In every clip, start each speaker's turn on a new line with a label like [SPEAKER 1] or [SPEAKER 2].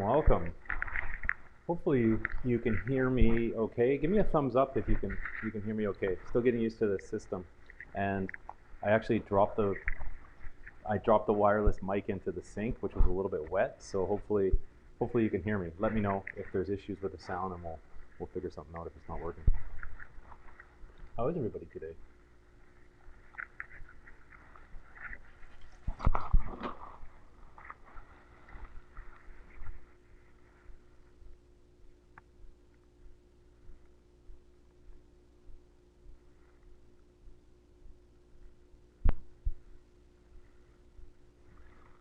[SPEAKER 1] Welcome. Hopefully you can hear me okay. Give me a thumbs up if you can hear me okay. Still getting used to the system. And I actually dropped the wireless mic into the sink, which was a little bit wet, so hopefully you can hear me. Let me know if there's issues with the sound and we'll figure something out if it's not working. How is everybody today?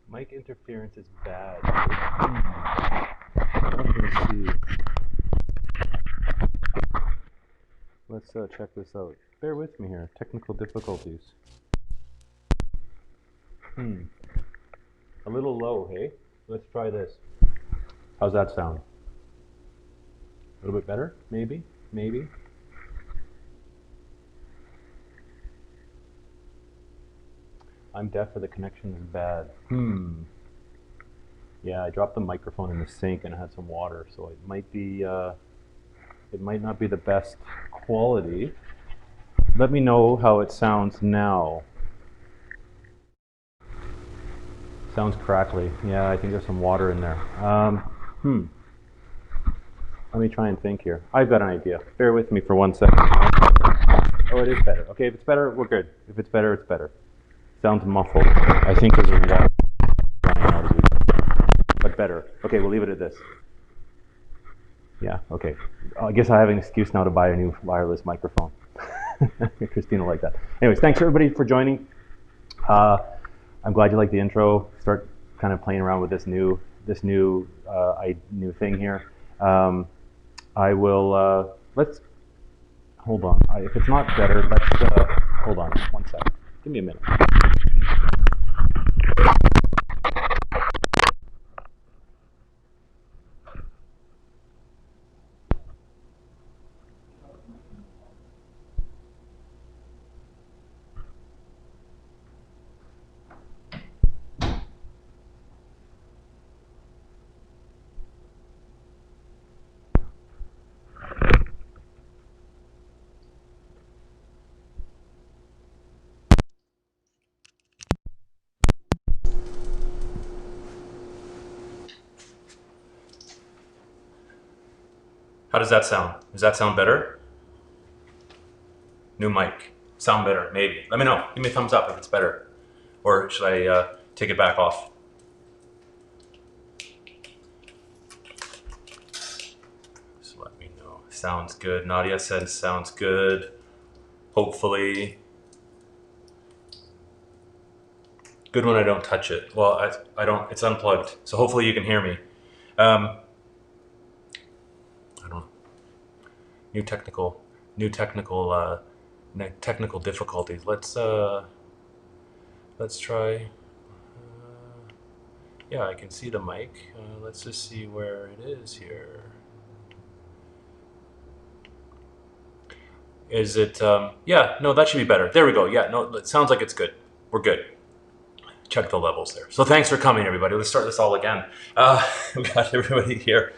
[SPEAKER 1] Mic interference is bad. Let's see. Let's check this out. Bear with me here. Technical difficulties. A little low, hey? Let's try this. How's that sound? A little bit better? Maybe? Maybe? I'm deaf or the connection is bad. Yeah, I dropped the microphone in the sink and it had some water, so it might be, it might not be the best quality. Let me know how it sounds now. Sounds crackly. Yeah, I think there's some water in there. Let me try and think here. I've got an idea. Bear with me for 1 second. Oh, it is better. Okay, if it's better, we're good. If it's better, it's better. Sounds muffled. I think there's water running out as we go. But better. Okay, we'll leave it at this. Yeah, okay. I guess I have an excuse now to buy a new wireless microphone. Christina will like that. Anyways, thanks everybody for joining. I'm glad you like the intro. Start kind of playing around with this new thing here. I will, let's, hold on. If it's not better, let's, hold on 1 second. Give me a minute. How does that sound? Does that sound better? New mic. Sound better, maybe. Let me know. Give me a thumbs up if it's better. Or should I take it back off? Just let me know. Sounds good. Nadia says sounds good. Hopefully. Good when I don't touch it. Well, I don't, it's unplugged. So hopefully you can hear me. new technical technical difficulties. Let's try. Yeah, I can see the mic. Let's just see where it is here. Is it? Yeah, no, that should be better. There we go. Yeah, no, it sounds like it's good. We're good. Check the levels there. So thanks for coming, everybody. Let's start this all again. We got everybody here.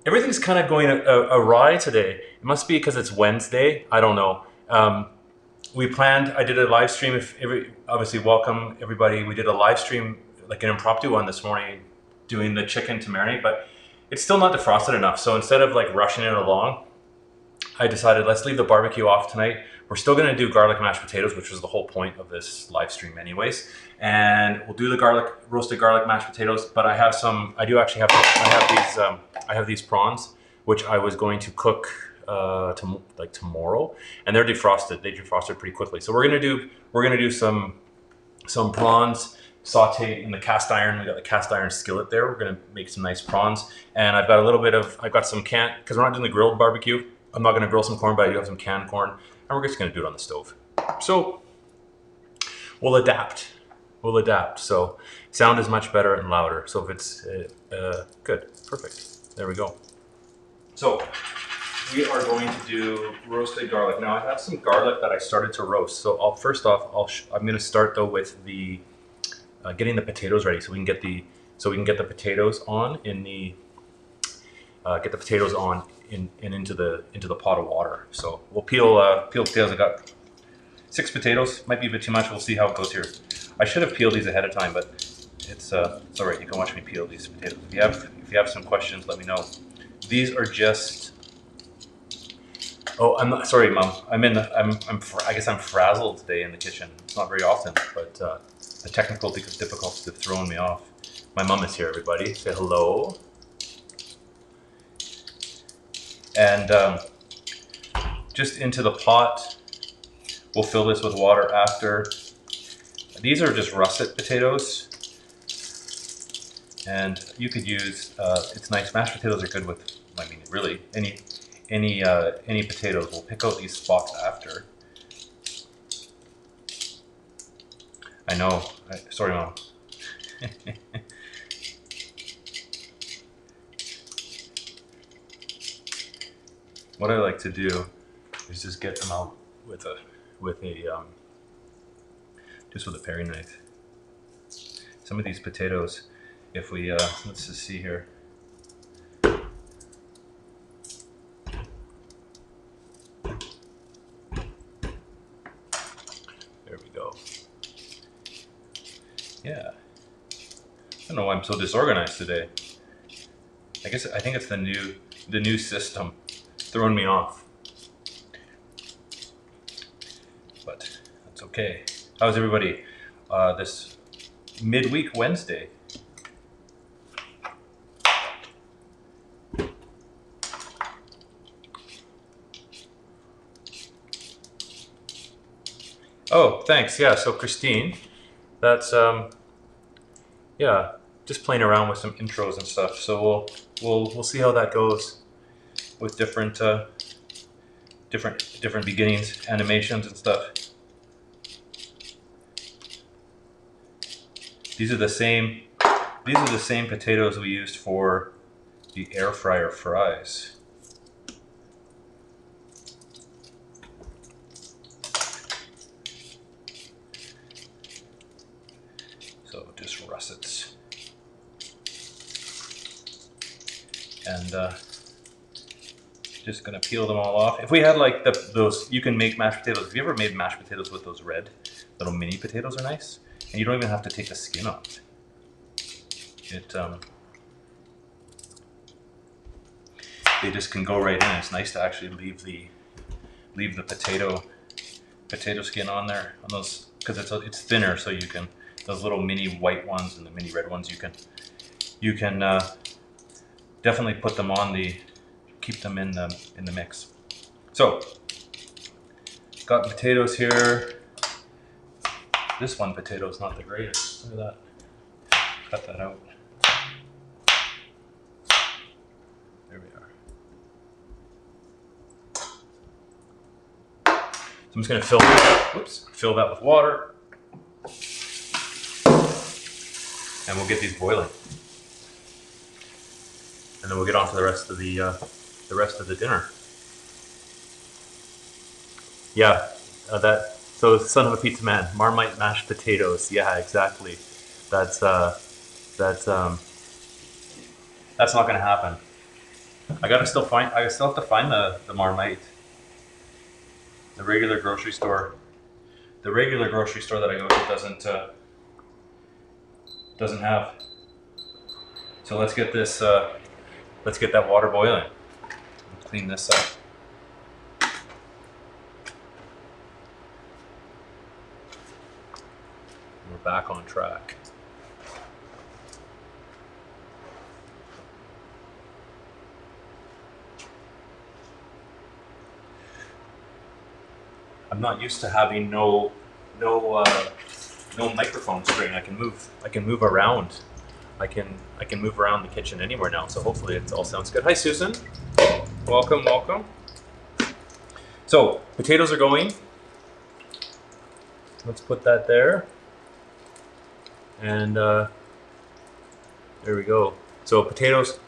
[SPEAKER 1] Everything's kind of going awry today. It must be because it's Wednesday. I don't know. We planned. I did a live stream. Obviously, welcome everybody. We did a live stream, like an impromptu one this morning, doing the chicken to marinate, but it's still not defrosted enough. So instead of like rushing it along, I decided let's leave the barbecue off tonight. We're still going to do garlic mashed potatoes, which was the whole point of this live stream anyways. And we'll do the roasted garlic mashed potatoes, but I have some, I have these prawns, which I was going to cook tomorrow, and they're defrosted. They defrosted pretty quickly. So we're going to do some prawns sauteed in the cast iron. We got the cast iron skillet there. We're going to make some nice prawns. And I've got some canned, because we're not doing the grilled barbecue. I'm not going to grill some corn, but I do have some canned corn, and we're just going to do it on the stove. So we'll adapt. So sound is much better and louder. So if it's good, perfect. There we go. So we are going to do roasted garlic. Now I have some garlic that I started to roast. So I'm going to start though with the getting the potatoes ready, so we can get the potatoes on in the into the pot of water. So we'll peel potatoes. I got 6 potatoes. Might be a bit too much. We'll see how it goes here. I should have peeled these ahead of time, but it's all right. You can watch me peel these potatoes. If you have some questions, let me know. These are just. Oh, I'm not sorry, Mom. I guess I'm frazzled today in the kitchen. It's not very often, but the technical difficulties have thrown me off. My mom is here. Everybody, say hello. And just into the pot. We'll fill this with water after. These are just russet potatoes, and you could use. It's nice. Mashed potatoes are good with. I mean, really any potatoes. We'll pick out these spots after. I know. Sorry, Mom. What I like to do is just get them out with a paring knife. Some of these potatoes, if we let's just see here. There we go. Yeah. I don't know why I'm so disorganized today. I think it's the new system throwing me off. But that's okay. How's everybody this midweek Wednesday? Oh, thanks. Yeah, so Christine, that's yeah, just playing around with some intros and stuff. So we'll see how that goes with different beginnings, animations and stuff. These are the same potatoes we used for the air fryer fries. So just russets. And just gonna peel them all off. If we had like those, you can make mashed potatoes. Have you ever made mashed potatoes with those red little mini potatoes? Are nice. And you don't even have to take the skin off. They just can go right in. It's nice to actually leave the potato skin on there on those, because it's thinner, so you can, those little mini white ones and the mini red ones, you can definitely put them on keep them in the mix. So got the potatoes here. This one potato is not the greatest. Look at that. Cut that out. There we are. I'm just gonna fill that with water, and we'll get these boiling, and then we'll get on to the rest of the dinner. Yeah, so son of a pizza man, Marmite mashed potatoes. Yeah, exactly. That's not gonna happen. I still have to find the Marmite. The regular grocery store that I go to doesn't have. So let's get that water boiling. Clean this up. We're back on track. I'm not used to having no microphone string. I can move around. I can move around the kitchen anywhere now. So hopefully it all sounds good. Hi Susan, welcome. So potatoes are going. Let's put that there. And there we go. So potatoes,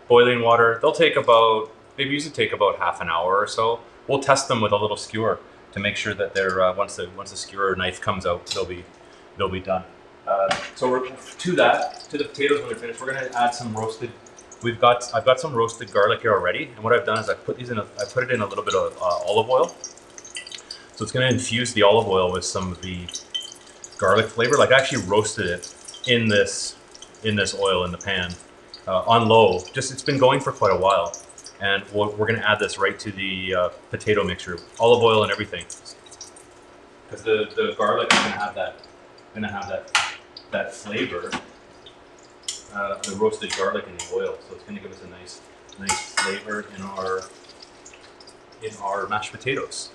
[SPEAKER 1] boiling water. They usually take about half an hour or so. We'll test them with a little skewer to make sure that they're once the skewer knife comes out, they'll be done. So to the potatoes when they're finished, we're gonna add some roasted. I've got some roasted garlic here already, and what I've done is I put it in a little bit of olive oil. So it's gonna infuse the olive oil with some of the garlic flavor. Like I actually roasted it in this oil in the pan on low. It's been going for quite a while. And we're going to add this right to the potato mixture, olive oil and everything, because the garlic is going to have that flavor, the roasted garlic in the oil. So it's going to give us a nice flavor in our mashed potatoes.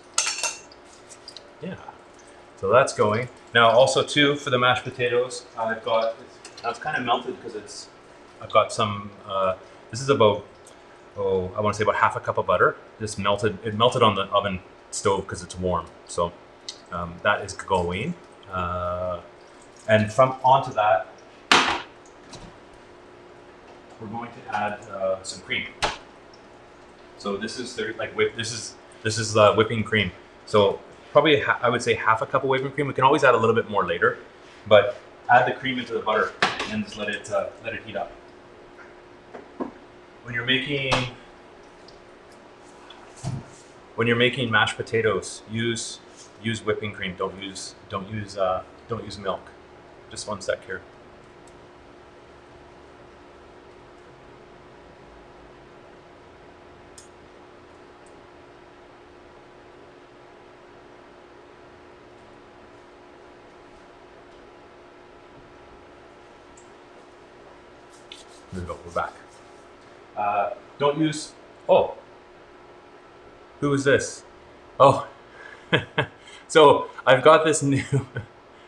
[SPEAKER 1] Yeah. So that's going now. Also too, for the mashed potatoes, now it's kind of melted because I've got some. This is about. I want to say about half a cup of butter. It melted on the oven stove because it's warm. So that is going. And onto that, we're going to add some cream. So this is whipping cream. So probably I would say half a cup of whipping cream. We can always add a little bit more later, but add the cream into the butter and just let it heat up. When you're making mashed potatoes, use whipping cream. Don't use milk. Just one sec here. There we go. We're back. Don't use. Oh, who is this? Oh, so I've got this new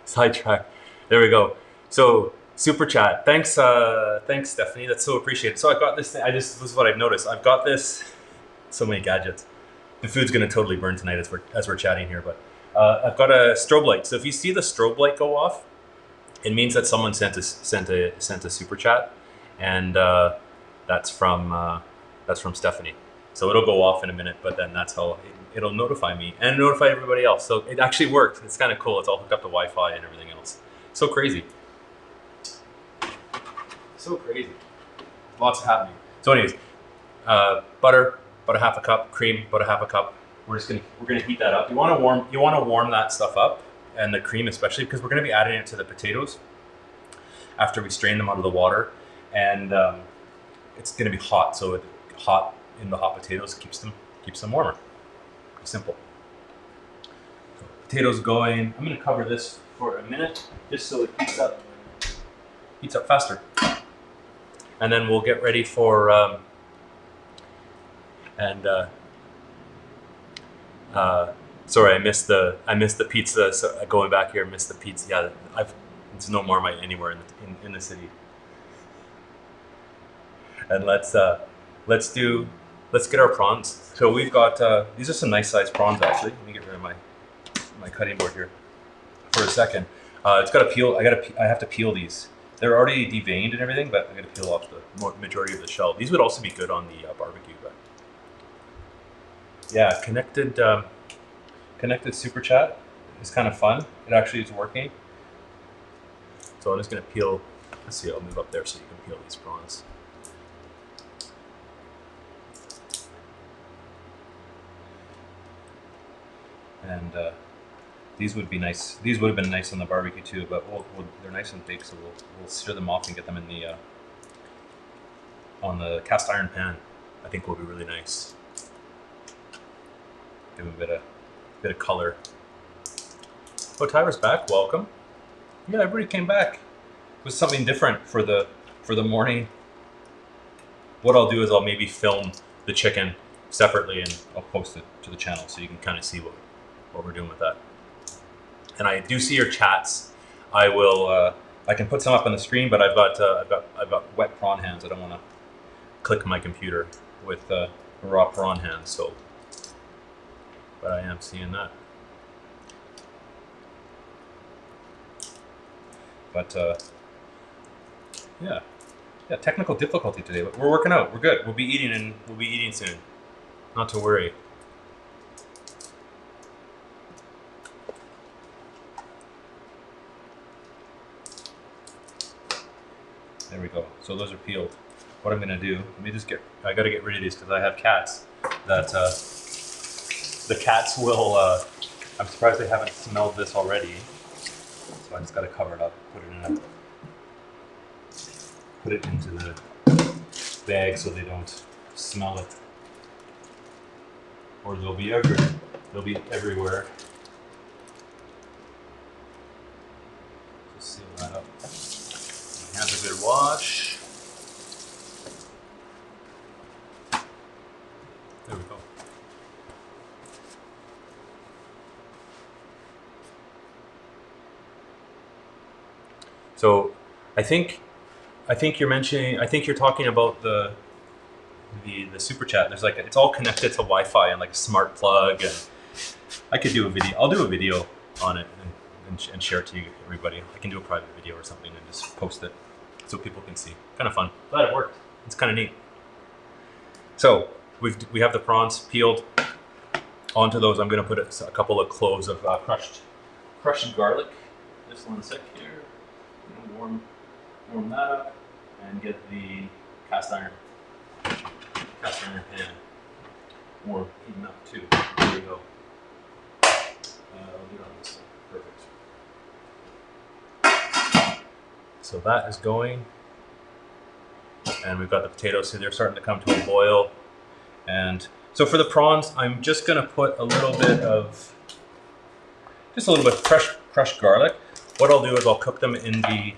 [SPEAKER 1] sidetrack. There we go. So super chat. Thanks, Stephanie. That's so appreciated. So I got this thing. This is what I've noticed. I've got this. So many gadgets. The food's gonna totally burn tonight as we're chatting here. But I've got a strobe light. So if you see the strobe light go off, it means that someone sent a super chat, and that's from Stephanie. So it'll go off in a minute, but then that's how it'll notify me and notify everybody else. So it actually works. It's kind of cool. It's all hooked up to Wi-Fi and everything else. So crazy. So crazy. Lots happening. So anyways, butter, about a half a cup, cream, about a half a cup. We're gonna heat that up. You want to warm that stuff up, and the cream especially, because we're gonna be adding it to the potatoes after we strain them out of the water, and it's gonna be hot. So hot in the hot potatoes keeps them warmer. Pretty simple. So potatoes going. I'm gonna cover this for a minute just so it heats up faster, and then we'll get ready for sorry, I missed the pizza. So going back here, missed the pizza. Yeah, there's no Marmite anywhere in the city. And let's get our prawns. So we've got these are some nice sized prawns actually. Let me get rid of my my cutting board here for a second. It's got to peel. I have to peel these. They're already deveined and everything, but I got to peel off the majority of the shell. These would also be good on the barbecue, but yeah, connected super chat is kind of fun. It actually is working. So I'm just gonna peel. Let's see. I'll move up there so you can peel these prawns. And these would be nice. These would have been nice on the barbecue too, but they're nice and big, so we'll stir them off and get them in the on the cast iron pan. I think will be really nice. Give them a bit of color. Oh, Tyras back. Welcome. Yeah, everybody came back. It was something different for the morning. What I'll do is I'll maybe film the chicken separately and I'll post it to the channel so you can kind of see what we're doing with that. And I do see your chats. I will. I can put some up on the screen, but I've got wet prawn hands. I don't want to click my computer with raw prawn hands. So, but I am seeing that. But yeah, technical difficulty today, but we're working out. We're good. We'll be eating soon. Not to worry. There we go. So those are peeled. What I'm gonna do? Let me just I gotta get rid of these because I have cats. That the cats will. I'm surprised they haven't smelled this already. So I just gotta cover it up. Put it into the bag so they don't smell it, or they'll be everywhere. Just seal that up. Hands a good wash. There we go. So I think you're talking about the super chat. There's like it's all connected to Wi-Fi and like a smart plug, and I could do a video. I'll do a video on it and share it to you, everybody. I can do a private video or something and just post it so people can see. Kind of fun. Glad it worked. It's kind of neat. So we have the prawns peeled. Onto those, I'm going to put a couple of cloves of crushed garlic. Just 1 sec here. Warm that up and get the cast iron pan more heating up too. There we go. I'll do it on this side. Perfect. So that is going, and we've got the potatoes. So they're starting to come to a boil. And so for the prawns, I'm just going to put a little bit of crushed garlic. What I'll do is I'll cook them in the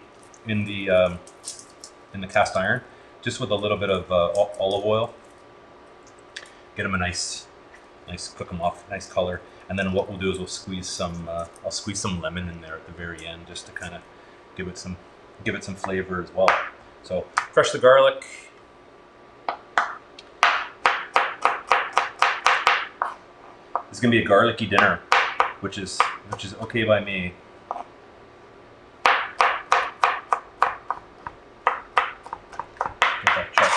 [SPEAKER 1] cast iron, just with a little bit of olive oil. Get them a nice cook them off, nice color. And then what we'll do is we'll squeeze some. I'll squeeze some lemon in there at the very end, just to kind of give it some flavor as well. So crush the garlic. It's gonna be a garlicky dinner, which is okay by me.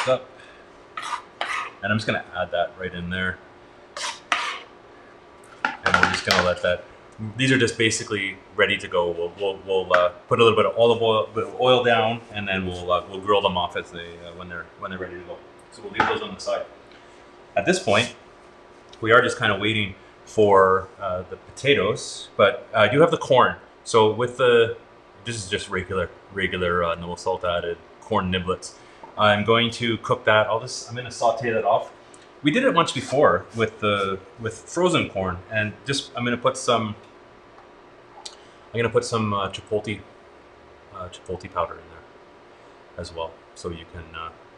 [SPEAKER 1] Up, and I'm just going to add that right in there, and we're just going to let that. These are just basically ready to go. We'll put a little bit of oil down, and then we'll grill them off as when they're ready to go. So we'll leave those on the side. At this point, we are just kind of waiting for the potatoes, but I do have the corn. So with this is just regular no salt added corn niblets. I'm going to cook that. I'm going to saute that off. We did it once before with frozen corn, and I'm going to put some chipotle powder in there as well, so you can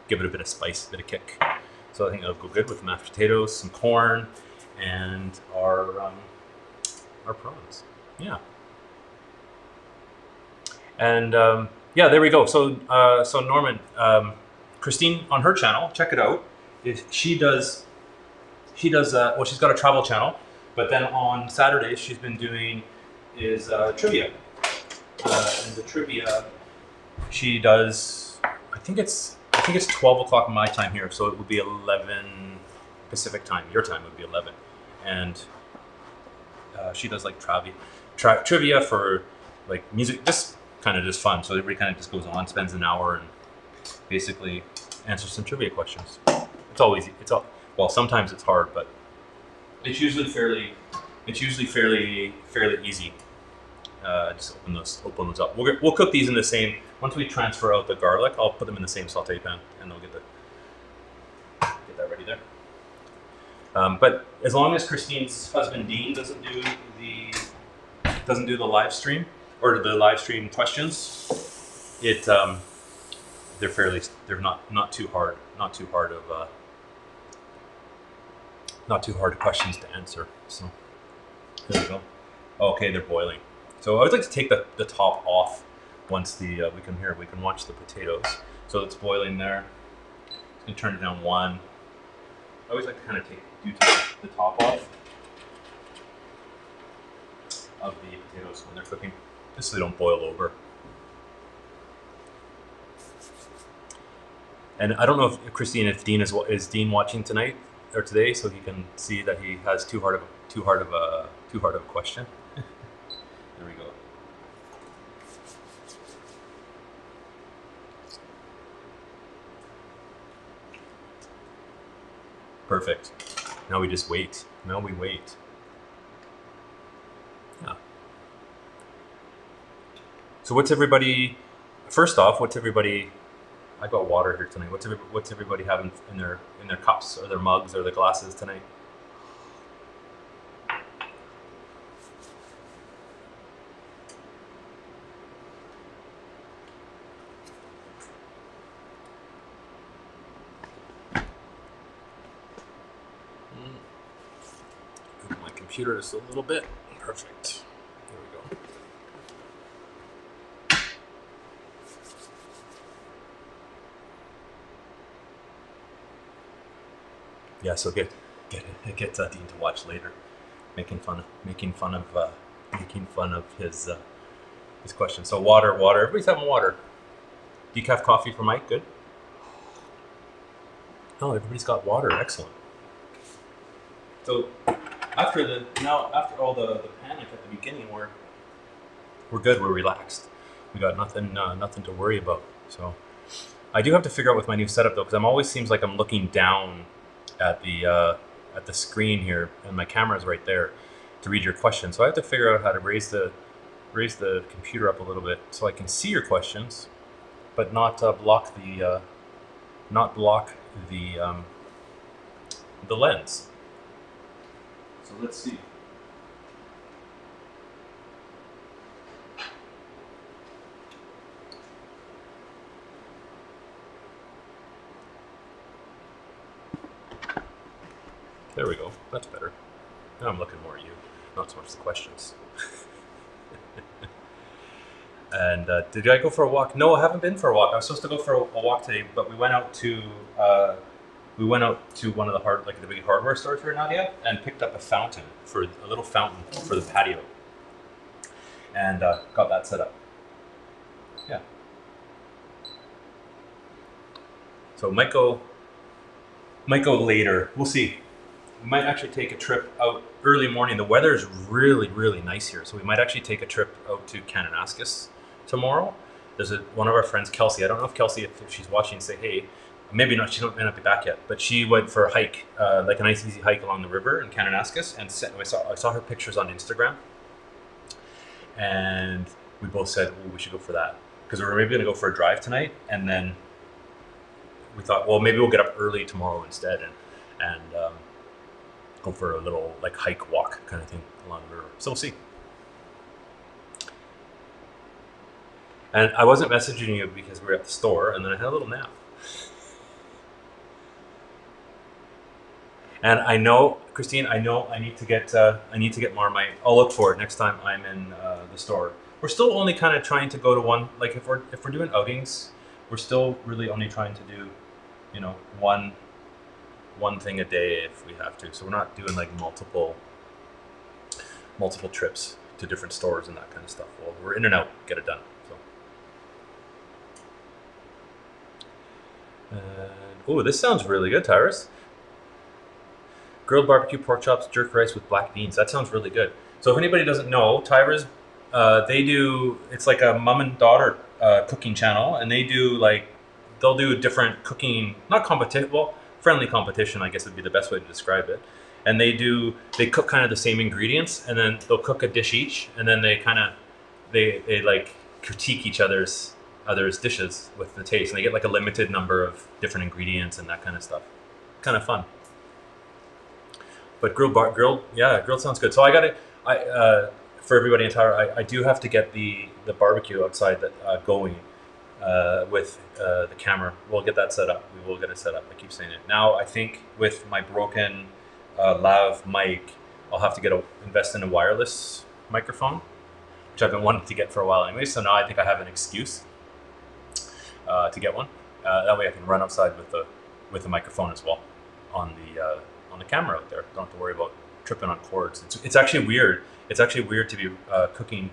[SPEAKER 1] give it a bit of spice, a bit of kick. So I think that'll go good with mashed potatoes, some corn, and our prawns. Yeah. And yeah, there we go. So Norman. Christine on her channel, check it out. She does. She's got a travel channel. But then on Saturdays, she's been doing is trivia. And the trivia she does, I think it's 12 o'clock my time here, so it would be 11 Pacific time. Your time would be 11, and she does like trivia for like music, just kind of just fun. So everybody kind of just goes on, spends an hour, and basically answers some trivia questions. It's all easy. Well, sometimes it's hard, but it's usually fairly easy. Just open those up. We'll cook these in the same. Once we transfer out the garlic, I'll put them in the same saute pan, and they'll get that ready there. But as long as Christine's husband Dean doesn't do the live stream or the live stream questions, they're not too hard questions to answer. So there we go. Okay, they're boiling. So I would like to take the top off once we can watch the potatoes. So it's boiling there. Just gonna turn it down one. I always like to kind of take the top off of the potatoes when they're cooking, just so they don't boil over. And I don't know if Christine, if Dean is Dean watching tonight or today, so he can see that he has too hard of a question. There we go. Perfect. Now we just wait. Now we wait. Yeah. So first off, I got water here tonight. What's everybody having in their cups or their mugs or their glasses tonight? My computer just a little bit. Perfect. There we go. Yeah, so get Dean to watch later, making fun of his question. So water. Everybody's having water. Decaf coffee for Mike. Good. Oh, everybody's got water. Excellent. So after all the panic at the beginning, we're good. We're relaxed. We got nothing to worry about. So I do have to figure out with my new setup though, because I'm always seems like I'm looking down at the screen here, and my camera's right there to read your question. So I have to figure out how to raise the computer up a little bit so I can see your questions, but not block the lens. So let's see. There we go. That's better. Now I'm looking more at you, not so much the questions. And did I go for a walk? No, I haven't been for a walk. I was supposed to go for a walk today, but we went out to one of the big hardware stores here in Nadia, and picked up a little fountain for the patio, and got that set up. Yeah. So might go later. We'll see. We might actually take a trip out early morning. The weather is really, really nice here, so we might actually take a trip out to Kananaskis tomorrow. There's one of our friends, Kelsey. I don't know if Kelsey, if she's watching, say hey. Maybe not. She may not be back yet, but she went for a hike, like a nice easy hike along the river in Kananaskis, and I saw her pictures on Instagram, and we both said, we should go for that, because we were maybe going to go for a drive tonight, and then we thought, well, maybe we'll get up early tomorrow instead, and go for a little like hike walk kind of thing along the river. So we'll see. And I wasn't messaging you because we were at the store, and then I had a little nap. And I know, Christine, I need to get Marmite. I'll look for it next time I'm in the store. We're still only kind of trying to go to one. Like if we're doing outings, we're still really only trying to do, one thing a day if we have to. So we're not doing like multiple multiple trips to different stores and that kind of stuff. Well, we're in and out, get it done. So, oh, this sounds really good, Tyras. Grilled barbecue pork chops, jerk rice with black beans. That sounds really good. So if anybody doesn't know, Tyras, they do, it's like a mom and daughter cooking channel, and they'll do different cooking, not competition, well, friendly competition, I guess would be the best way to describe it. And they cook kind of the same ingredients, and then they'll cook a dish each, and then they like critique each other's dishes with the taste, and they get like a limited number of different ingredients and that kind of stuff. Kind of fun. But grilled sounds good. So for everybody in Tyra, I do have to get the barbecue outside going with the camera. We'll get that set up. We will get it set up. I keep saying it. Now I think with my broken lav mic, I'll have to invest in a wireless microphone, which I've been wanting to get for a while anyway. So now I think I have an excuse to get one. That way I can run outside with the microphone as well on the camera out there. Don't have to worry about tripping on cords. It's actually weird. It's actually weird to be cooking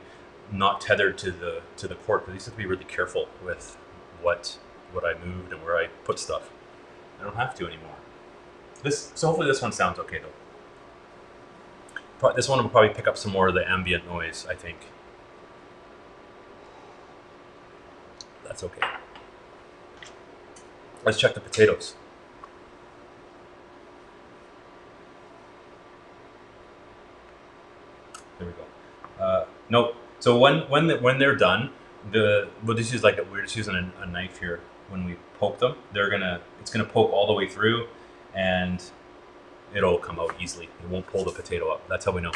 [SPEAKER 1] not tethered to the cord, because I used to be really careful with what I moved and where I put stuff. I don't have to anymore. So hopefully this one sounds okay though. This one will probably pick up some more of the ambient noise, I think. That's okay. Let's check the potatoes. There we go. Nope. So when they're done, we're just using a knife here. When we poke them, it's gonna poke all the way through, and it'll come out easily. It won't pull the potato up. That's how we know.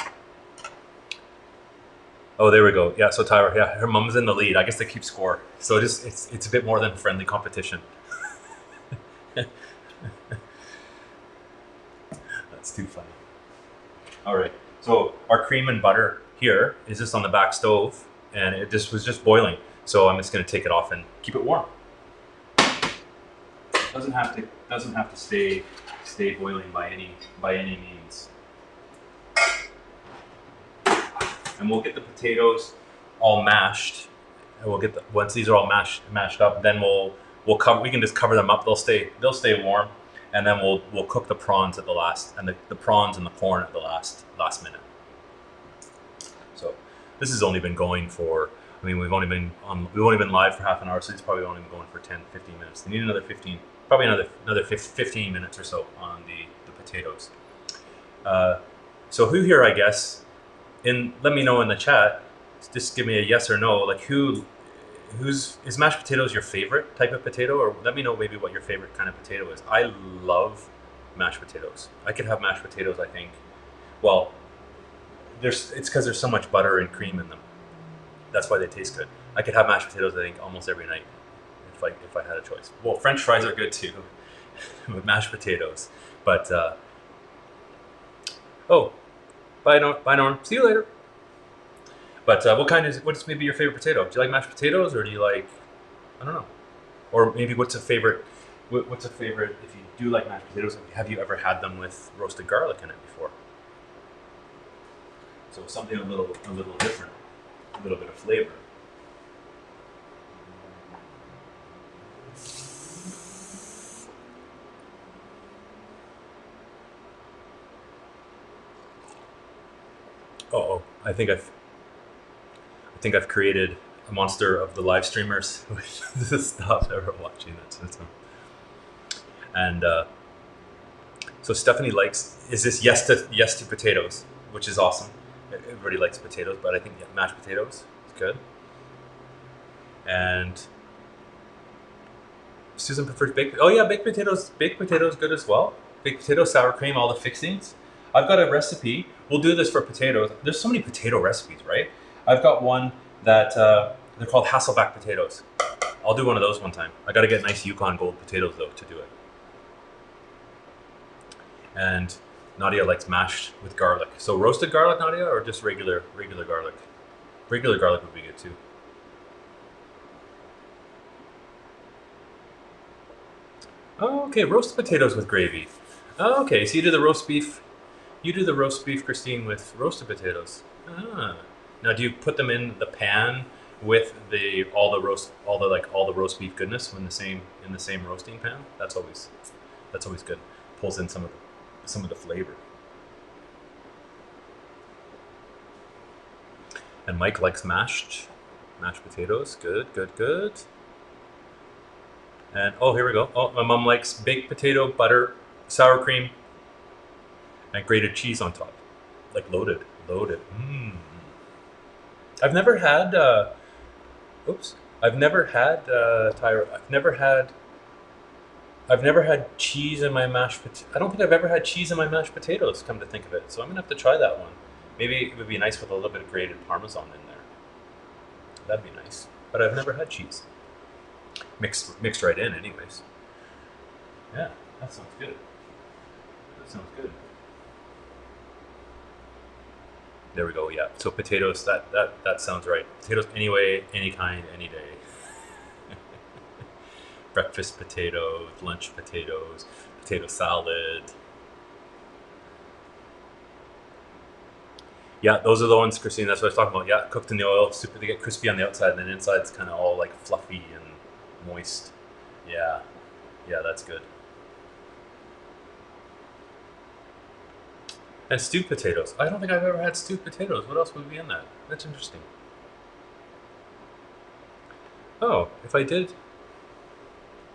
[SPEAKER 1] Oh, there we go. Yeah. So Tyra, yeah, her mom's in the lead. I guess they keep score. So it's a bit more than friendly competition. That's too funny. All right. So our cream and butter here is just on the back stove, and it was just boiling. So I'm just going to take it off and keep it warm. Doesn't have to stay boiling by any means. And we'll get the potatoes all mashed. And once these are all mashed up, then we can just cover them up. They'll stay warm. And then we'll cook the prawns at the last, and the prawns and the corn at the last minute. So this has only been going for, we've only been live for half an hour, so it's probably only been going for 10, 15 minutes. They need another 15 minutes or so on the potatoes. So who here, I guess, let me know in the chat, just give me a yes or no, like is mashed potatoes your favorite type of potato? Or let me know maybe what your favorite kind of potato is. I love mashed potatoes. I could have mashed potatoes, I think. Well, it's because there's so much butter and cream in them. That's why they taste good. I could have mashed potatoes, I think, almost every night if I had a choice. Well, French fries are good too, with mashed potatoes. But, bye Norm. See you later. But what's maybe your favorite potato? Do you like mashed potatoes, or do you like, I don't know. Or maybe what's a favorite, if you do like mashed potatoes, have you ever had them with roasted garlic in it before? So something a little different, a little bit of flavor. I think I've created a monster of the live streamers with the stuff ever watching it. And so Stephanie is this yes to potatoes, which is awesome. Everybody likes potatoes, but I think mashed potatoes is good. And Susan prefers baked. Oh yeah, baked potatoes good as well. Baked potatoes, sour cream, all the fixings. I've got a recipe. We'll do this for potatoes. There's so many potato recipes, right? I've got one that they're called Hasselback potatoes. I'll do one of those one time. I got to get nice Yukon Gold potatoes though to do it. And Nadia likes mashed with garlic. So roasted garlic, Nadia, or just regular garlic? Regular garlic would be good too. Oh, okay, roasted potatoes with gravy. Oh, okay, so you do the roast beef You do the roast beef, Christine, with roasted potatoes. Ah. Now, do you put them in the pan with all the roast beef goodness in the same roasting pan? That's always good. Pulls in some of the flavor. And Mike likes mashed potatoes. Good, good, good. And oh, here we go. Oh, my mom likes baked potato, butter, sour cream, and grated cheese on top, like loaded. Mmm. I've never had. Oops. I've never had Tyra. I've never had cheese in my mashed. I don't think I've ever had cheese in my mashed potatoes. Come to think of it, so I'm gonna have to try that one. Maybe it would be nice with a little bit of grated Parmesan in there. That'd be nice. But I've never had cheese mixed right in, anyways. Yeah, that sounds good. That sounds good. There we go. Yeah. So potatoes. That sounds right. Potatoes anyway, any kind, any day. Breakfast potatoes, lunch potatoes, potato salad. Yeah, those are the ones, Christine. That's what I was talking about. Yeah, cooked in the oil, super. They get crispy on the outside, and then inside's kind of all like fluffy and moist. Yeah, yeah, that's good. And stewed potatoes. I don't think I've ever had stewed potatoes. What else would be in that? That's interesting. Oh, if I did,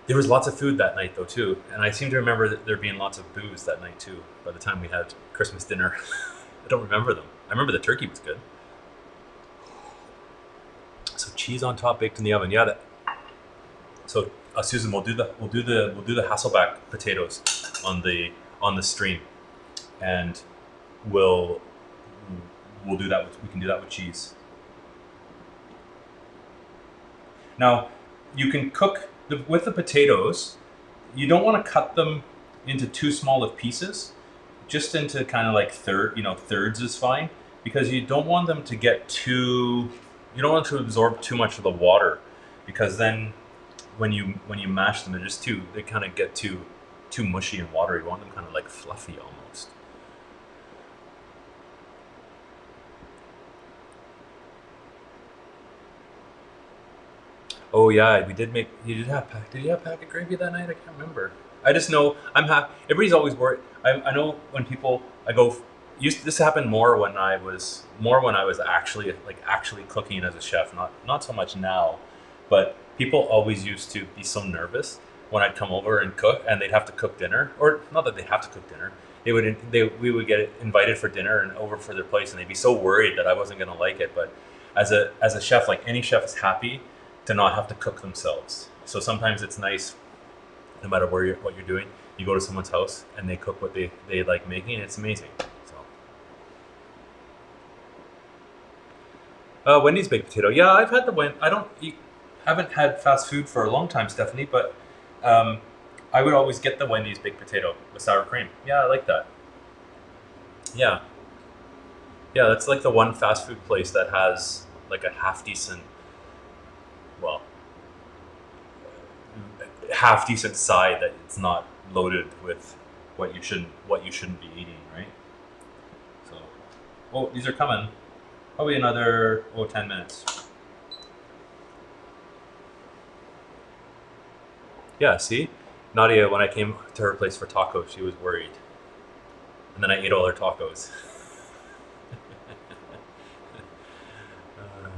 [SPEAKER 1] there was lots of food that night though too, and I seem to remember that there being lots of booze that night too. By the time we had Christmas dinner, I don't remember them. I remember the turkey was good. So cheese on top, baked in the oven. Yeah. So Susan, we'll do the Hasselback potatoes on the stream, and we'll we'll do that. We can do that with cheese. Now, you can cook with the potatoes. You don't want to cut them into too small of pieces. Just into kind of like thirds is fine, because you don't want them to get too. You don't want to absorb too much of the water, because then when you mash them, they kind of get too mushy and watery. You want them kind of like fluffy almost. Oh yeah, we did make. Did you have packet gravy that night? I can't remember. I just know I'm happy. Everybody's always worried. I know when people I go. This happened more when I was actually cooking as a chef. Not so much now, but people always used to be so nervous when I'd come over and cook, and they'd have to cook dinner, or not that they have to cook dinner. We would get invited for dinner and over for their place, and they'd be so worried that I wasn't going to like it. But as a chef, like any chef is happy to not have to cook themselves. So sometimes it's nice, no matter what you're doing, you go to someone's house and they cook what they like making, and it's amazing. So Wendy's baked potato. Yeah, I've had the I don't eat, haven't had fast food for a long time, Stephanie, but um, I would always get the Wendy's baked potato with sour cream. Yeah, I like that. Yeah, yeah, that's like the one fast food place that has like a well, half decent side that it's not loaded with what you shouldn't be eating, right? So, oh, these are coming. Probably another 10 minutes. Yeah, see, Nadia, when I came to her place for tacos, she was worried, and then I ate all her tacos. Uh,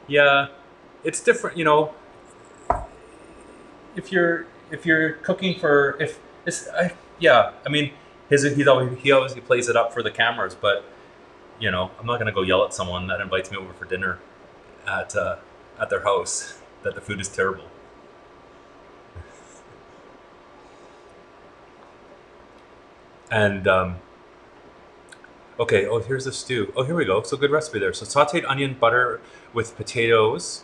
[SPEAKER 1] yeah, it's different, if you're cooking for if it's yeah, I mean he always plays it up for the cameras, but I'm not gonna go yell at someone that invites me over for dinner at uh, at their house that the food is terrible. And okay, oh, here's the stew. Oh, here we go. So good recipe there. So sautéed onion, butter with potatoes.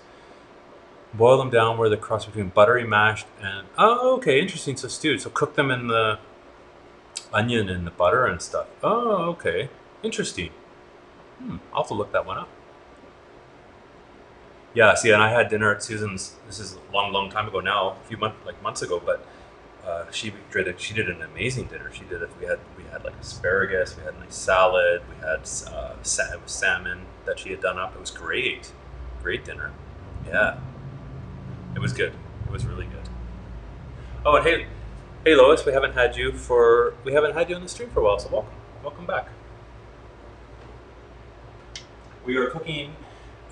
[SPEAKER 1] Boil them down where the cross between buttery mashed and okay, interesting. So stewed. So cook them in the onion and the butter and stuff. Oh, okay, interesting. I'll have to look that one up. Yeah, see, and I had dinner at Susan's. This is a long, long time ago now, a few months ago, but she did an amazing dinner. We had like asparagus, we had a nice salad, we had it was salmon that she had done up. It was great dinner. Yeah, it was good. It was really good. Oh, and hey Lois, we haven't had you on the stream for a while, so welcome back. We are cooking.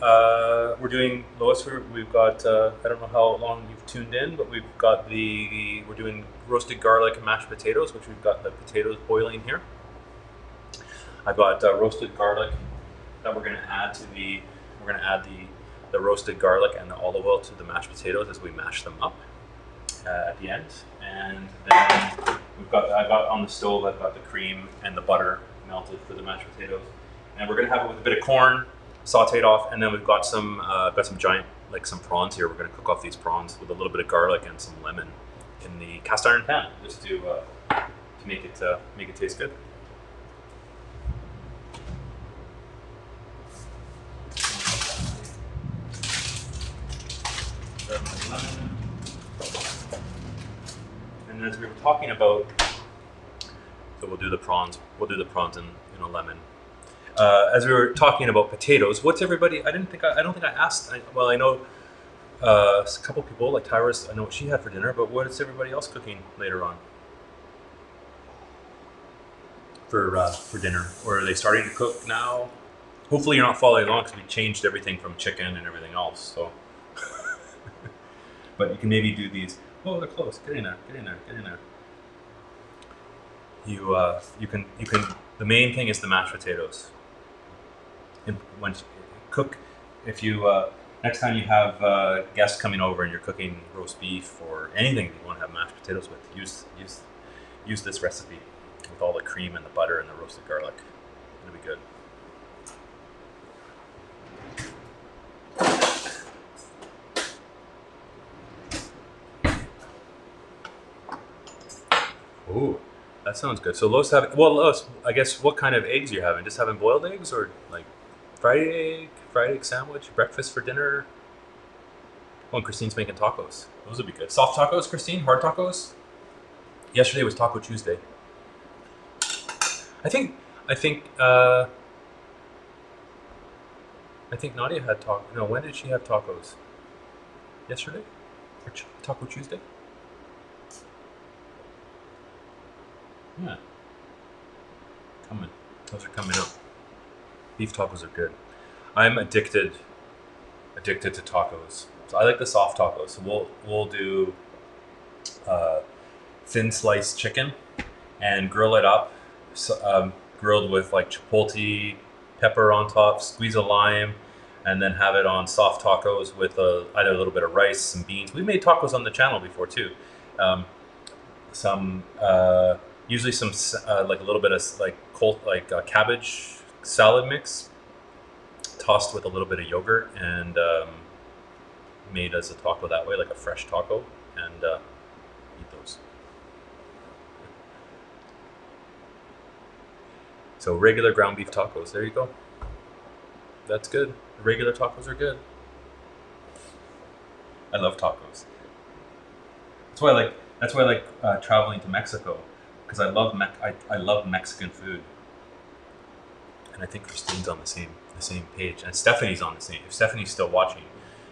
[SPEAKER 1] We're doing Lois. We've got. I don't know how long you've tuned in, but we've got we're doing roasted garlic and mashed potatoes, which we've got the potatoes boiling here. I've got roasted garlic that we're going to add to the. We're going to add the roasted garlic and the olive oil to the mashed potatoes as we mash them up at the end, and then I've got on the stove. I've got the cream and the butter melted for the mashed potatoes, and we're going to have it with a bit of corn sauteed off, and then we've got some giant, like some prawns here. We're going to cook off these prawns with a little bit of garlic and some lemon in the cast iron pan, just to make it taste good. And as we were talking about, so we'll do the prawns. We'll do the prawns in a lemon. As we were talking about potatoes, what's everybody? I don't think I asked. I know a couple people like Tyras. I know what she had for dinner, but what is everybody else cooking later on for dinner? Or are they starting to cook now? Hopefully, you're not following along because we changed everything from chicken and everything else. So, but you can maybe do these. Oh, they're close. Get in there. Get in there. Get in there. You can. The main thing is the mashed potatoes. And once cook, if you next time you have guests coming over and you're cooking roast beef or anything you want to have mashed potatoes with, use this recipe with all the cream and the butter and the roasted garlic. It'll be good. Ooh, that sounds good. So Lois, I guess what kind of eggs you're having? Just having boiled eggs or like fried egg sandwich, breakfast for dinner? Oh, and Christine's making tacos. Those would be good. Soft tacos, Christine? Hard tacos? Yesterday was Taco Tuesday. I think Nadia had taco. No, when did she have tacos? Yesterday? Or Taco Tuesday? Yeah. Those are coming up. Beef tacos are good. I'm addicted to tacos. So I like the soft tacos. So we'll do thin sliced chicken and grill it up, grilled with like chipotle pepper on top, squeeze a lime, and then have it on soft tacos with either a little bit of rice, some beans. We made tacos on the channel before too. Usually some like a little bit of like cabbage salad mix, tossed with a little bit of yogurt and made as a taco that way, like a fresh taco, and eat those. So regular ground beef tacos. There you go. That's good. The regular tacos are good. I love tacos. That's why I like traveling to Mexico, because I love Mexican food. And I think Christine's on the same page, and Stephanie's on the same. If Stephanie's still watching,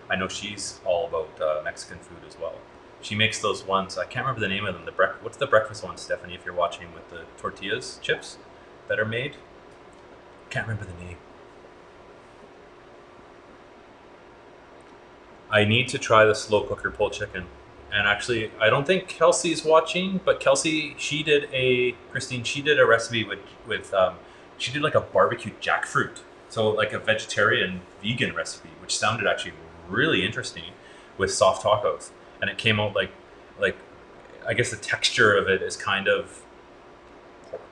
[SPEAKER 1] I know she's all about Mexican food as well. She makes those ones. I can't remember the name of them. What's the breakfast one, Stephanie? If you're watching, with the tortillas chips that are made, can't remember the name. I need to try the slow cooker pulled chicken. And actually, I don't think Kelsey's watching, but Kelsey, she did a recipe with she did like a barbecue jackfruit. So like a vegetarian vegan recipe, which sounded actually really interesting with soft tacos. And it came out like I guess the texture of it is kind of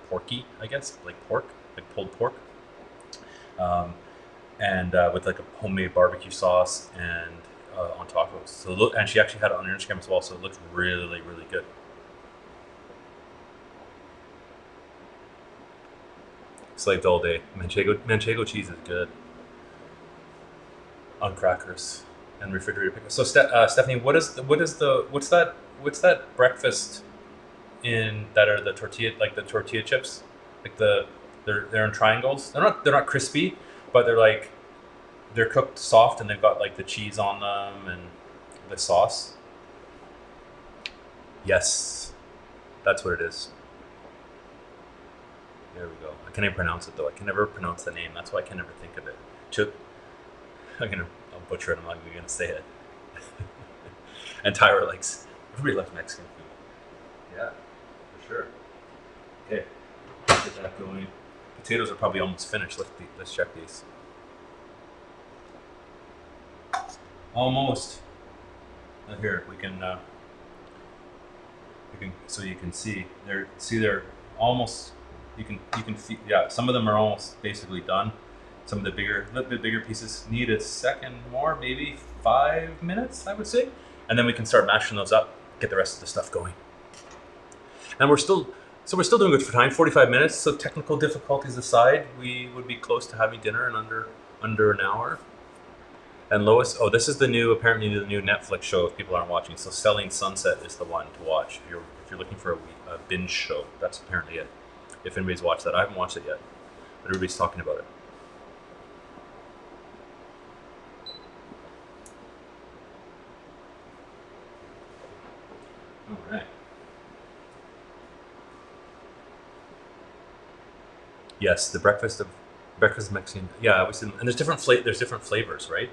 [SPEAKER 1] porky, I guess, like pulled pork. And with like a homemade barbecue sauce and on tacos. So and she actually had it on her Instagram as well, so it looks really, really good. Slaved all day. Manchego cheese is good on crackers and refrigerated pickles. So Stephanie, what's that breakfast in that are the tortilla, like the tortilla chips, like they're in triangles. They're not crispy, but they're cooked soft and they've got like the cheese on them and the sauce. Yes, that's what it is. There we go. I can't even pronounce it though. I can never pronounce the name. That's why I can never think of it. I'll butcher it. I'm not even gonna say it. And Tyra likes. Everybody loves Mexican food. Yeah, for sure. Okay, get that going. Potatoes are probably almost finished. Let's check these. Almost. Here we can so you can see they're almost. You can see, yeah, some of them are almost basically done. Some of the little bit bigger pieces need a second more, maybe 5 minutes, I would say. And then we can start mashing those up, get the rest of the stuff going. And we're still doing good for time, 45 minutes. So technical difficulties aside, we would be close to having dinner in under an hour. And Lois, this is apparently the new Netflix show if people aren't watching. So Selling Sunset is the one to watch if you're looking for a binge show. That's apparently it. If anybody's watched that. I haven't watched it yet, but everybody's talking about it. All right. Yes, the breakfast Mexican. Yeah, I was in, and there's different flavors, right?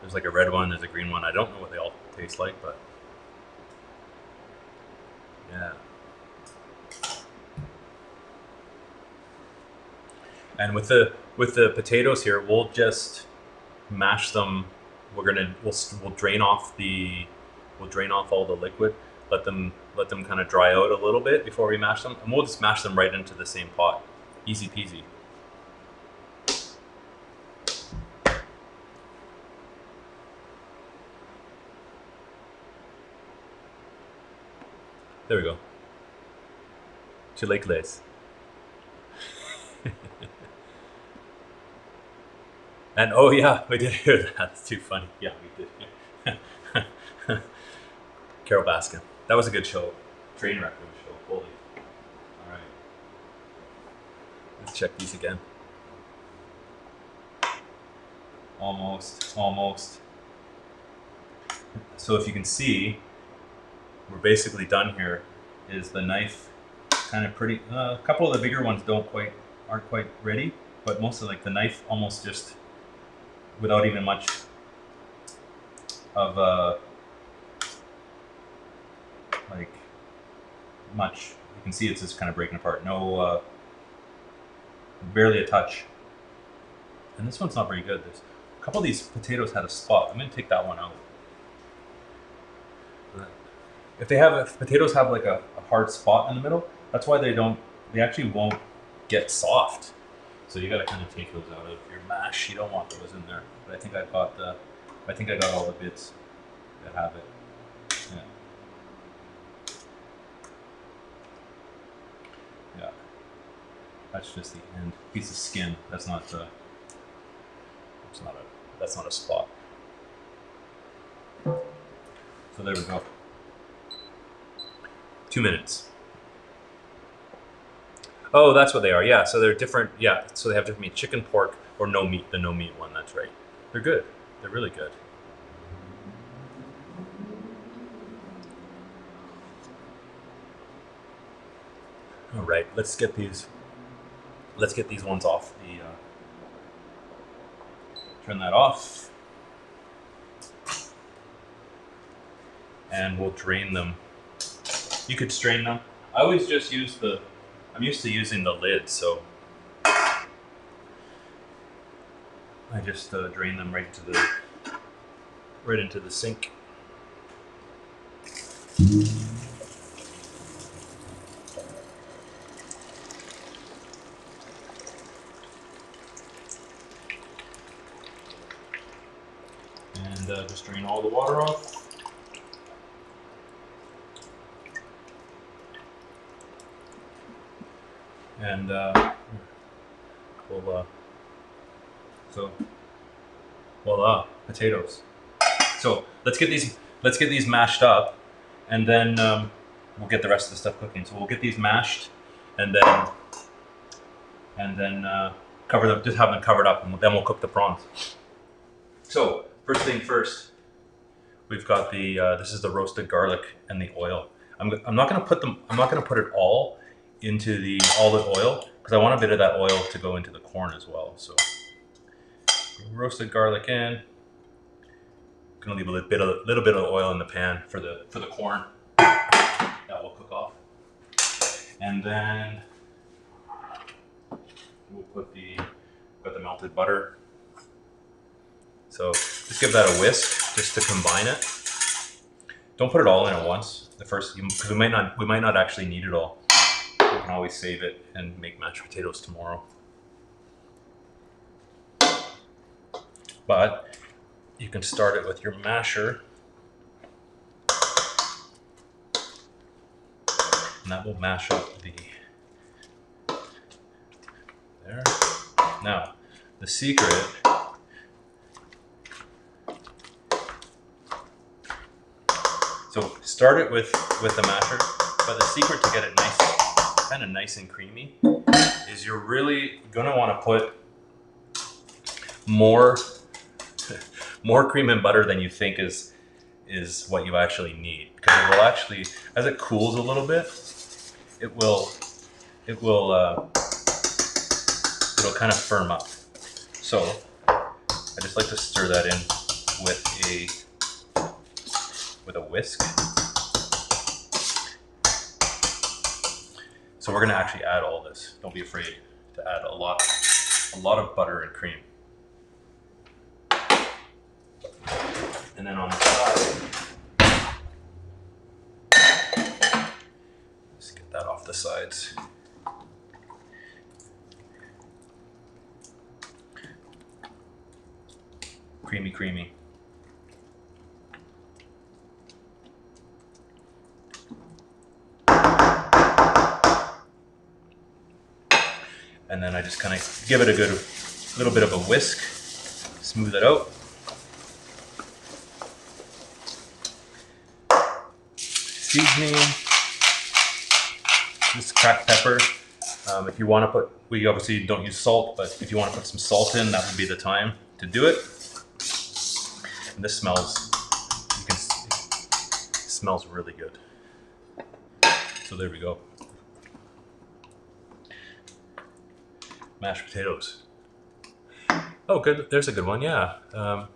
[SPEAKER 1] There's like a red one, there's a green one. I don't know what they all taste like, but yeah. And with the potatoes here, we'll just mash them. We'll drain off all the liquid. Let them kind of dry out a little bit before we mash them, and we'll just mash them right into the same pot. Easy peasy. There we go. Chilaquiles. And oh yeah, we did hear that. That's too funny. Yeah, we did. Carol Baskin. That was a good show. Train wreck of a show. Holy. All right. Let's check these again. Almost. So if you can see, we're basically done here. Is the knife kind of pretty? A couple of the bigger ones aren't quite ready, but most of the knife almost just without even much of you can see it's just kind of breaking apart. No, barely a touch. And this one's not very good. There's a couple of these potatoes had a spot. I'm gonna take that one out. If potatoes have like a hard spot in the middle, that's why they actually won't get soft. So you gotta kind of take those out of your mash. You don't want those in there. But I think I got all the bits that have it. Yeah. That's just the end piece of skin. That's not a spot. So there we go. 2 minutes. Oh, that's what they are. Yeah, so they're different. Yeah, so they have different meat: chicken, pork, or no meat. The no meat one. That's right. They're good. They're really good. All right, let's get these ones off the. Turn that off, and we'll drain them. You could strain them. I always just use I'm used to using the lid, so I just drain them right into the sink. And just drain all the water off. And so voila, potatoes. So let's get these mashed up, and then we'll get the rest of the stuff cooking. So we'll get these mashed, and then cover them. Just have them covered up, and then we'll cook the prawns. So first thing first, we've got the this is the roasted garlic and the oil. I'm not going to put them. I'm not going to put it all into the olive oil because I want a bit of that oil to go into the corn as well. So roasted garlic in. Gonna leave a little bit of oil in the pan for the corn. That will cook off, and then we'll put got the melted butter. So just give that a whisk just to combine it. Don't put it all in at once. The first, because we might not actually need it all. We can always save it and make mashed potatoes tomorrow. But you can start it with your masher, and that will mash up there. Now, the secret so start it with the masher, but the secret to get it kind of nice and creamy is you're really gonna want to put more cream and butter than you think is what you actually need, because it will actually, as it cools a little bit, it'll kind of firm up. So I just like to stir that in with a whisk. So we're going to actually add all this. Don't be afraid to add a lot of butter and cream. And then on the side, let's get that off the sides. Creamy. And then I just kind of give it a little bit of a whisk, smooth it out. Seasoning, just cracked pepper. If you want to put, we obviously don't use salt, but if you want to put some salt in, that would be the time to do it. And this smells, it smells really good. So there we go. Mashed potatoes. Oh, good. There's a good one. Yeah. So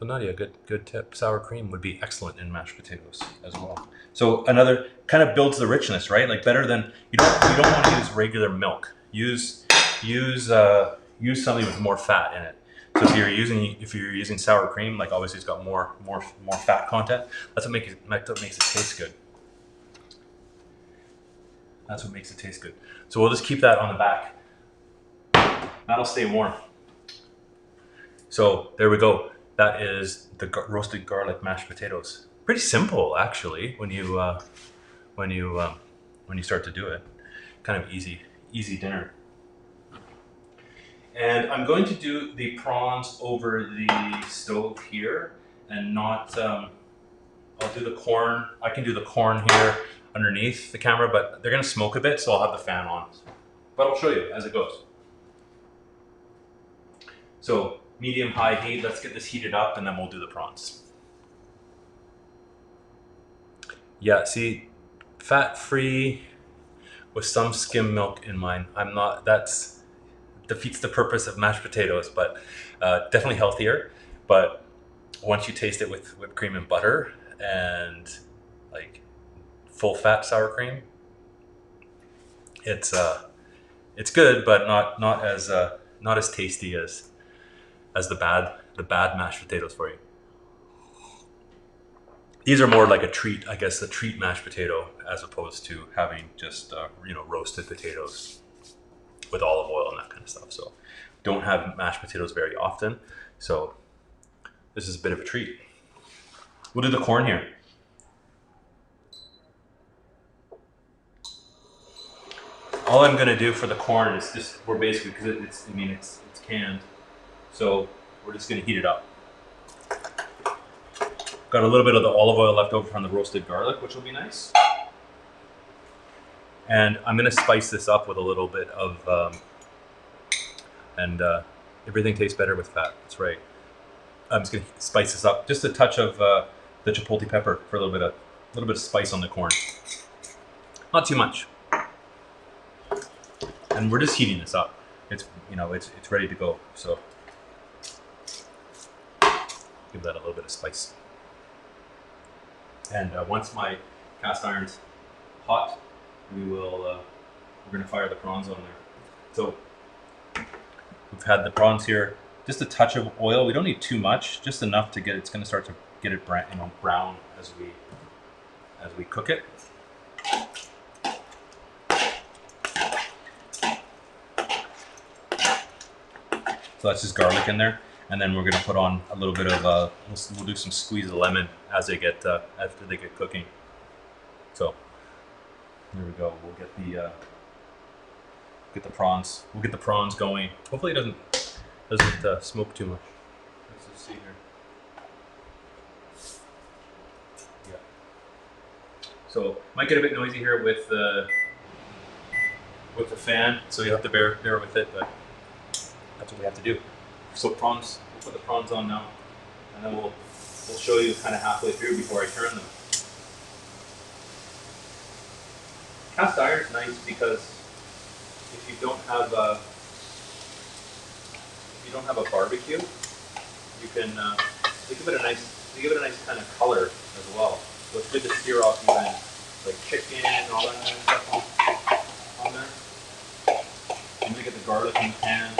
[SPEAKER 1] Nadia, good tip. Sour cream would be excellent in mashed potatoes as well. So another kind of builds the richness, right? Like better than you don't want to use regular milk. Use something with more fat in it. So if you're using sour cream, like obviously it's got more fat content. That's what makes it taste good. That's what makes it taste good. So we'll just keep that on the back. That'll stay warm. So there we go. That is the roasted garlic mashed potatoes. Pretty simple, actually, when you start to do it. Kind of easy dinner. And I'm going to do the prawns over the stove here, and not. I'll do the corn. I can do the corn here underneath the camera, but they're going to smoke a bit, so I'll have the fan on. But I'll show you as it goes. So medium-high heat. Let's get this heated up, and then we'll do the prawns. Yeah, see, fat-free with some skim milk in mine. I'm not. That's defeats the purpose of mashed potatoes, but definitely healthier. But once you taste it with whipped cream and butter and like full-fat sour cream, it's good, but not as tasty as the bad mashed potatoes for you. These are more like a treat, I guess, a treat mashed potato, as opposed to having just roasted potatoes with olive oil and that kind of stuff. So don't have mashed potatoes very often. So this is a bit of a treat. We'll do the corn here. All I'm gonna do for the corn is just, we're basically, because it's canned. So we're just gonna heat it up. Got a little bit of the olive oil left over from the roasted garlic, which will be nice. And I'm gonna spice this up with a little bit of, everything tastes better with fat. That's right. I'm just gonna spice this up. Just a touch of the chipotle pepper for a little bit of spice on the corn. Not too much. And we're just heating this up. It's it's ready to go. So give that a little bit of spice. And once my cast iron's hot, we're gonna fire the prawns on there. So we've had the prawns here. Just a touch of oil. We don't need too much. Just enough to get it's gonna start to get it brown as we cook it. So that's just garlic in there, and then we're gonna put on a little bit of we'll do some squeeze of lemon as they get after they get cooking. So here we go. We'll get the prawns. We'll get the prawns going. Hopefully it doesn't smoke too much. Let's just see here. Yeah. So might get a bit noisy here with the fan, so you have to bear with it, but that's what we have to do. So prawns, we'll put the prawns on now, and then we'll show you kind of halfway through before I turn them. Cast iron is nice because if you don't have a barbecue, you can they give it a nice kind of color as well. So it's good to sear off even like chicken and all that kind of stuff on there. And we get the garlic in the pan.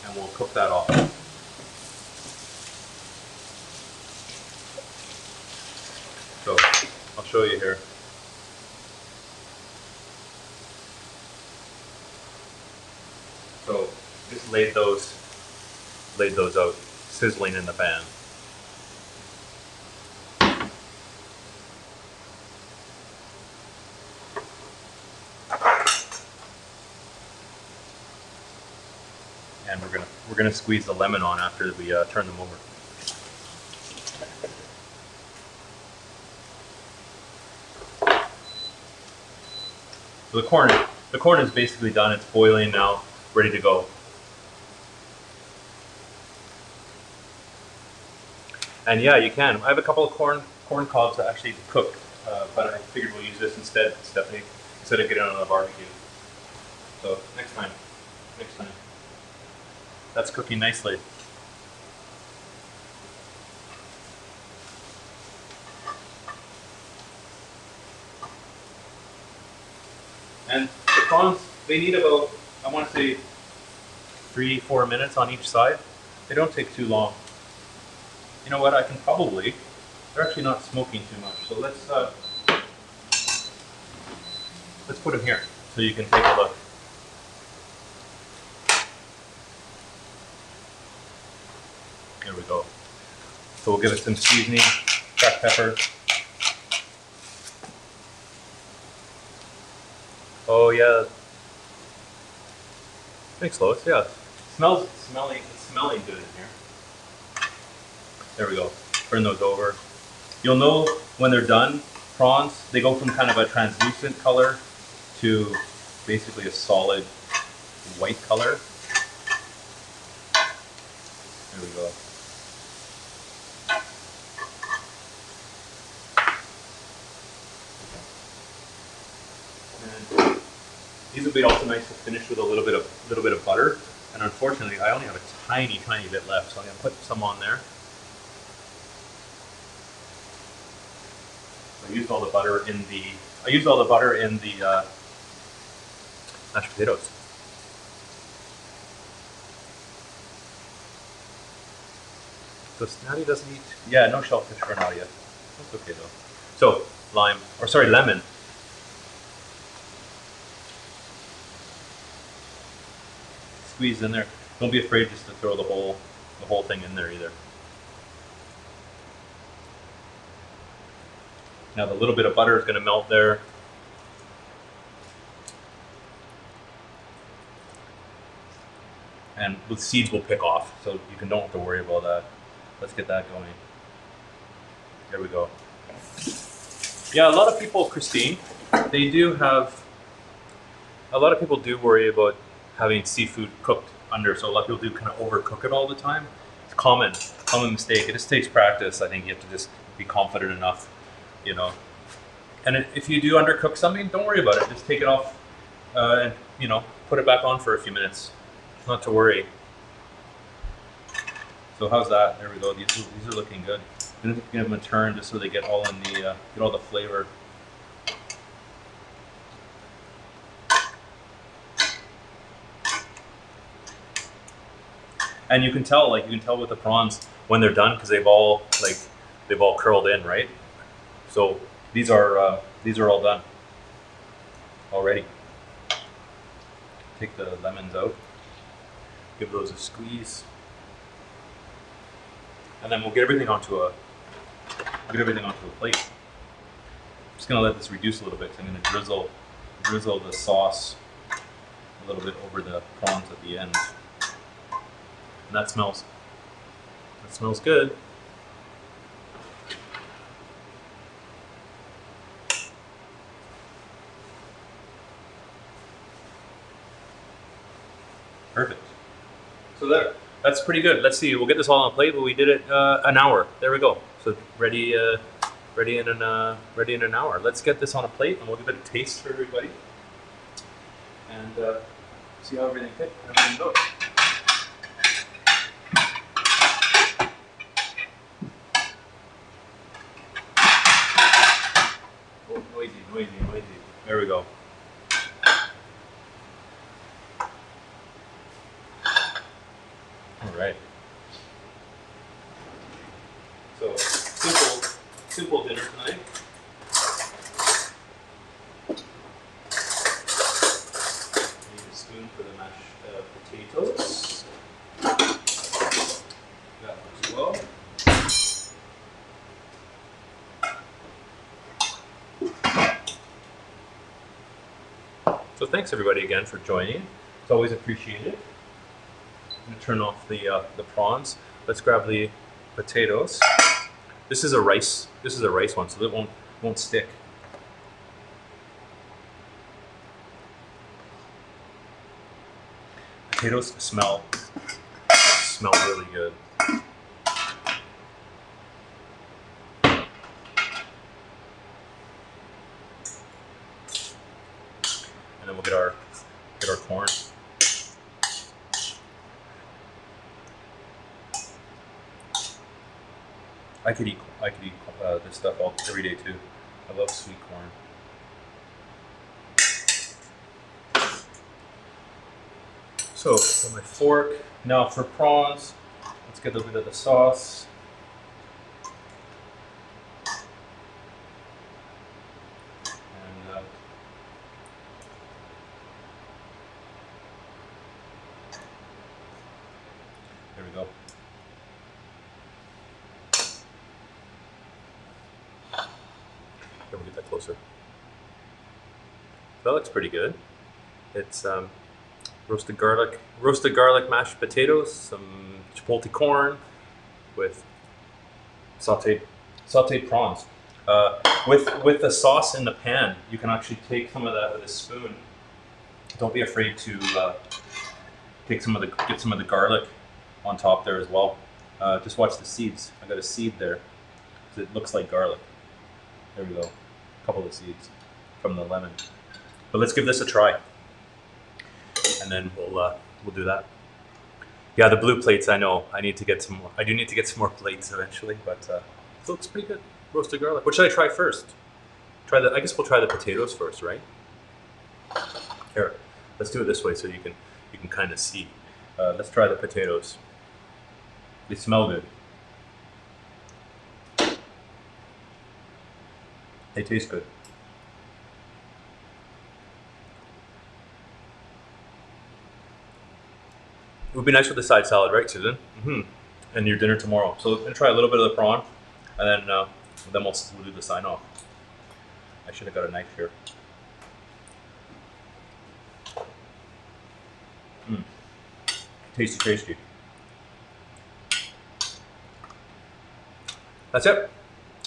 [SPEAKER 1] And we'll cook that off. So I'll show you here. So just laid those out, sizzling in the pan. And we're gonna squeeze the lemon on after we turn them over. So the corn is basically done. It's boiling now, ready to go. And yeah, you can. I have a couple of corn cobs that actually cook, but I figured we'll use this instead, Stephanie, instead of getting it on a barbecue. So next time. That's cooking nicely. And the prawns, they need about, I want to say, 3-4 minutes on each side. They don't take too long. You know what? They're actually not smoking too much. So let's put them here so you can take a look. Here we go. So we'll give it some seasoning, cracked pepper. Oh yeah. Thanks, Lois. Yeah. It's smelling good in here. There we go. Turn those over. You'll know when they're done. Prawns, they go from kind of a translucent color to basically a solid white color. There we go. And these would be also nice to finish with a little bit of butter. And unfortunately, I only have a tiny bit left, so I'm gonna put some on there. I used all the butter in the mashed potatoes. So Snotty doesn't eat. Yeah, no shellfish for Nadia. That's okay though. So lemon. Squeeze in there. Don't be afraid just to throw the whole thing in there either. Now the little bit of butter is going to melt there. and the seeds will pick off, so you don't have to worry about that. Let's get that going. There we go. Yeah, a lot of people, Christine, they do have, a lot of people do worry about having seafood cooked under, so a lot of people do kind of overcook it all the time. It's common mistake. It just takes practice. I think you have to just be confident enough, you know. And if you do undercook something, don't worry about it. Just take it off and, you know, put it back on for a few minutes. Not to worry. So how's that? There we go. These are looking good. I'm gonna give them a turn just so they get all in the get all the flavor. And you can tell with the prawns when they're done because they've all curled in, right? So these are all done already. Take the lemons out, give those a squeeze, and then we'll get everything onto a plate. I'm just gonna let this reduce a little bit. So I'm gonna drizzle the sauce a little bit over the prawns at the end. And that smells good. Perfect. So that's pretty good. Let's see. We'll get this all on a plate, but we did it an hour. There we go. So ready in an hour. Let's get this on a plate, and we'll give it a taste for everybody, and see how everything goes. Oh, noisy. There we go. All right. So simple dinner tonight. Need a spoon for the mashed potatoes. That works well. So thanks everybody again for joining. It's always appreciated. I'm gonna turn off the prawns. Let's grab the potatoes. This is a rice one, so it won't stick. Potatoes smell really good. And then we'll get our corn. I could eat this stuff every day too. I love sweet corn. So for my fork, now for prawns, let's get a bit of the sauce. And there we go. Let me get that closer. That looks pretty good. It's roasted garlic mashed potatoes, some chipotle corn with sauteed prawns. With the sauce in the pan, you can actually take some of that with a spoon. Don't be afraid to get some of the garlic on top there as well. Just watch the seeds. I got a seed there. It looks like garlic. There we go. A couple of seeds from the lemon. But let's give this a try, and then we'll do that. Yeah, the blue plates. I know. I need to get some more. I do need to get some more plates eventually, but it looks pretty good. Roasted garlic. What should I try first? I guess we'll try the potatoes first, right? Here, let's do it this way so you can kind of see. Let's try the potatoes. They smell good. They taste good. It would be nice with a side salad, right, Susan? Mm-hmm. And your dinner tomorrow. So we're gonna try a little bit of the prawn, and then we'll do the sign off. I should have got a knife here. Tasty, tasty. That's it.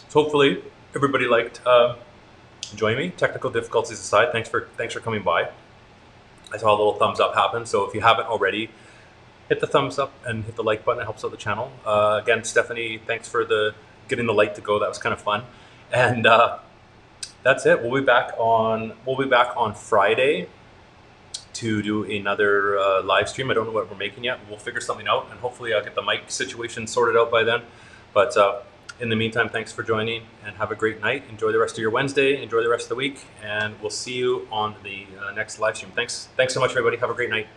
[SPEAKER 1] So hopefully everybody liked joining me. Technical difficulties aside, thanks for coming by. I saw a little thumbs up happen, so if you haven't already, hit the thumbs up and hit the like button. It helps out the channel. Again, Stephanie, thanks for getting the light to go. That was kind of fun. And that's it. We'll be back on Friday to do another live stream. I don't know what we're making yet. We'll figure something out, and hopefully I'll get the mic situation sorted out by then. But in the meantime, thanks for joining, and have a great night. Enjoy the rest of your Wednesday. Enjoy the rest of the week, and we'll see you on the next live stream. Thanks so much, everybody. Have a great night.